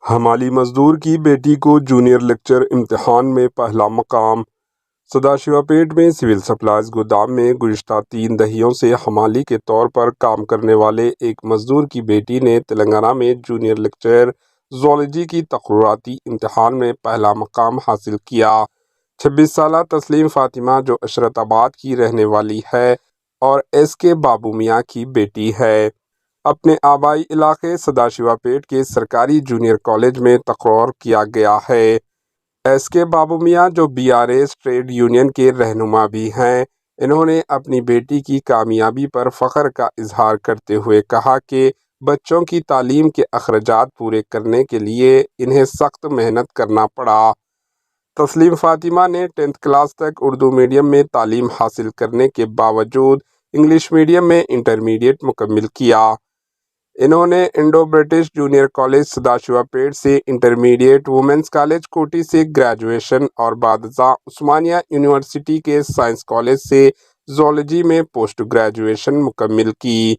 ہمالی مزدور کی بیٹی کو جونیئر لیکچر امتحان میں پہلا مقام۔ سداشیوا پیٹ میں سول سپلائز گودام میں گزشتہ 3 دہائیوں سے ہمالی کے طور پر کام کرنے والے ایک مزدور کی بیٹی نے تلنگانہ میں جونیئر لیکچرر زوالوجی کی تقرراتی امتحان میں پہلا مقام حاصل کیا۔ 26 سالہ تسلیم فاطمہ، جو عشرت آباد کی رہنے والی ہے اور ایس کے بابو میاں کی بیٹی ہے، اپنے آبائی علاقے سداشیوا پیٹ کے سرکاری جونیئر کالج میں تقرر کیا گیا ہے۔ ایس کے بابو میاں، جو BRS ٹریڈ یونین کے رہنما بھی ہیں، انہوں نے اپنی بیٹی کی کامیابی پر فخر کا اظہار کرتے ہوئے کہا کہ بچوں کی تعلیم کے اخراجات پورے کرنے کے لیے انہیں سخت محنت کرنا پڑا۔ تسلیم فاطمہ نے 10th کلاس تک اردو میڈیم میں تعلیم حاصل کرنے کے باوجود انگلش میڈیم میں انٹرمیڈیٹ مکمل کیا۔ انہوں نے انڈو برٹش جونیئر کالج سداشیوا پیٹ سے انٹرمیڈیٹ، وومنس کالج کوٹی سے گریجویشن اور بعد ازاں عثمانیہ یونیورسٹی کے سائنس کالج سے زوالوجی میں پوسٹ گریجویشن مکمل کی۔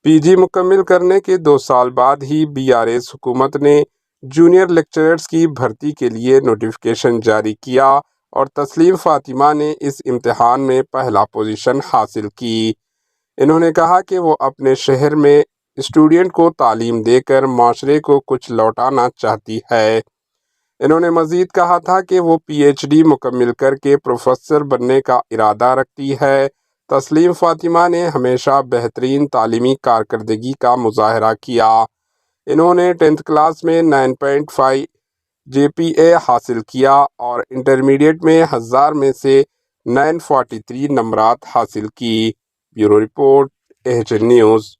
PG مکمل کرنے کے 2 سال بعد ہی BRS حکومت نے جونیئر لیکچررز کی بھرتی کے لیے نوٹیفکیشن جاری کیا اور تسلیم فاطمہ نے اس امتحان میں پہلا پوزیشن حاصل کی۔ انہوں نے کہا کہ وہ اپنے شہر میں اسٹوڈنٹ کو تعلیم دے کر معاشرے کو کچھ لوٹانا چاہتی ہے۔ انہوں نے مزید کہا تھا کہ وہ PhD مکمل کر کے پروفیسر بننے کا ارادہ رکھتی ہے۔ تسلیم فاطمہ نے ہمیشہ بہترین تعلیمی کارکردگی کا مظاہرہ کیا۔ انہوں نے 10th کلاس میں 9.5 GPA حاصل کیا اور انٹرمیڈیٹ میں 1000 میں سے 943 نمبرات حاصل کی۔ Bureau report, AHN news.